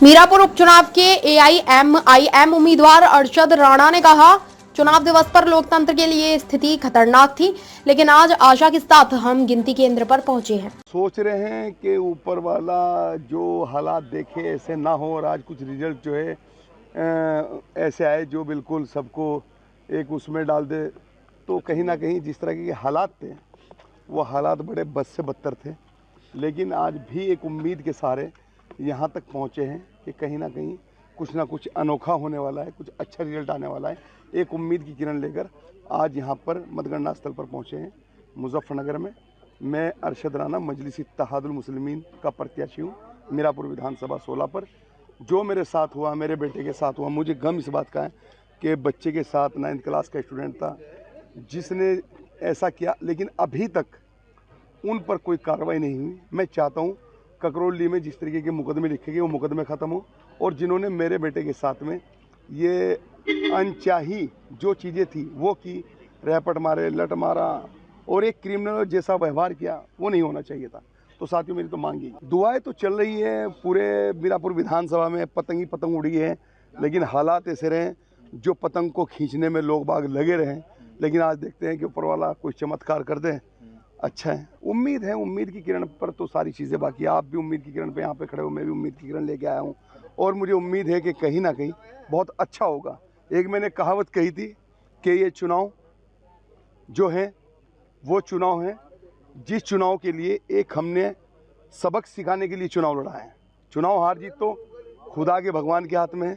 मीरापुर उपचुनाव के एआईएमआईएम उम्मीदवार अरशद राणा ने कहा, चुनाव दिवस पर लोकतंत्र के लिए स्थिति खतरनाक थी, लेकिन आज आशा के साथ हम गिनती केंद्र पर पहुंचे हैं। सोच रहे हैं कि ऊपर वाला जो हालात देखे ऐसे ना हो और आज कुछ रिजल्ट जो है ऐसे आए जो बिल्कुल सबको एक उसमें डाल दे। तो कहीं ना कहीं जिस तरह के हालात थे वो हालात बड़े बद से बदतर थे, लेकिन आज भी एक उम्मीद के सहारे यहाँ तक पहुँचे हैं कि कहीं ना कहीं कुछ ना कुछ अनोखा होने वाला है, कुछ अच्छा रिजल्ट आने वाला है। एक उम्मीद की किरण लेकर आज यहाँ पर मतगणना स्थल पर पहुँचे हैं मुजफ्फरनगर में। मैं अरशद राणा मजलिस इत्तेहादुल मुस्लिमीन का प्रत्याशी हूँ मीरापुर विधानसभा 16 पर। जो मेरे साथ हुआ, मेरे बेटे के साथ हुआ, मुझे गम इस बात का है कि बच्चे के साथ 9th क्लास का स्टूडेंट था जिसने ऐसा किया, लेकिन अभी तक उन पर कोई कार्रवाई नहीं हुई। मैं चाहता हूँ ककरौली में जिस तरीके के मुकदमे लिखे गए वो मुकदमे ख़त्म हो, और जिन्होंने मेरे बेटे के साथ में ये अनचाही जो चीज़ें थी वो की, रैपट मारे, लट मारा और एक क्रिमिनल जैसा व्यवहार किया, वो नहीं होना चाहिए था। तो साथियों मेरी तो मांग ही, दुआएं तो चल रही है पूरे मीरापुर विधानसभा में, पतंग ही पतंग उड़ी है, लेकिन हालात ऐसे रहे जो पतंग को खींचने में लोग बाग लगे रहें। लेकिन आज देखते हैं कि ऊपर वाला कोई चमत्कार कर दे। अच्छा है, उम्मीद है, उम्मीद की किरण पर तो सारी चीज़ें बाकी। आप भी उम्मीद की किरण पे यहाँ पे खड़े हो, मैं भी उम्मीद की किरण लेके आया हूँ और मुझे उम्मीद है कि कहीं ना कहीं बहुत अच्छा होगा। एक मैंने कहावत कही थी कि ये चुनाव जो है वो चुनाव है जिस चुनाव के लिए एक हमने सबक सिखाने के लिए चुनाव लड़ा है। चुनाव हार जीत तो खुदा के भगवान के हाथ में है,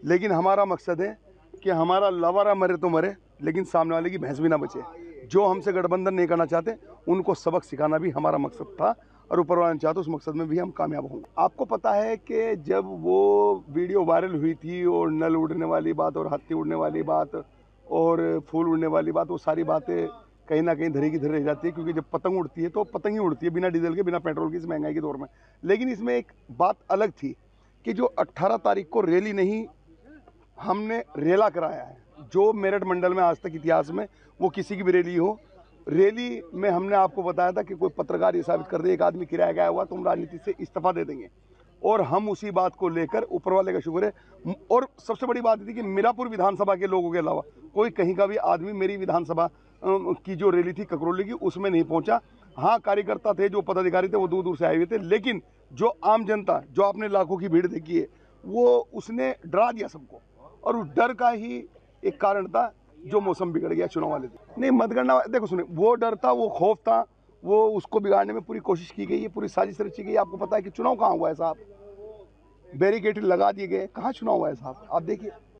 लेकिन हमारा मकसद है कि हमारा लवारा मरे तो मरे, लेकिन सामने वाले की भैंस भी ना बचे। जो हमसे गठबंधन नहीं करना चाहते उनको सबक सिखाना भी हमारा मकसद था, और ऊपर वाला चाहते उस मकसद में भी हम कामयाब होंगे। आपको पता है कि जब वो वीडियो वायरल हुई थी और नल उड़ने वाली बात और हाथी उड़ने वाली बात और फूल उड़ने वाली बात, वो सारी बातें कहीं ना कहीं धरी की धरी रह जाती है, क्योंकि जब पतंग उड़ती है तो पतंग ही उड़ती है, बिना डीजल के, बिना पेट्रोल के, इस महंगाई के दौर में। लेकिन इसमें एक बात अलग थी कि जो 18 तारीख को रैली नहीं, हमने रेला कराया है। जो मेरठ मंडल में आज तक इतिहास में वो किसी की भी रैली हो, रैली में हमने आपको बताया था कि कोई पत्रकार ये साबित कर दे एक आदमी किराया गया हुआ तो हम राजनीति से इस्तीफा दे देंगे, और हम उसी बात को लेकर, ऊपर वाले का शुक्र है। और सबसे बड़ी बात थी कि मीरापुर विधानसभा के लोगों के अलावा कोई कहीं का भी आदमी मेरी विधानसभा की जो रैली थी ककरौली की उसमें नहीं पहुंचा। हाँ, कार्यकर्ता थे, जो पदाधिकारी थे वो दूर दूर से आए हुए थे, लेकिन जो आम जनता, जो आपने लाखों की भीड़ देखी है, वो उसने डरा दिया सबको, और उस डर का ही एक कारण था जो मौसम बिगड़ गया चुनाव वाले दिन। नहीं, मतगणना देखो, सुने, वो डर था, वो खौफ था, वो उसको बिगाड़ने में पूरी कोशिश की गई है, पूरी साजिश रची गई है। आपको पता है कि चुनाव कहाँ हुआ है साहब? बैरिकेड लगा दिए गए, कहाँ चुनाव हुआ है साहब? आप देखिए,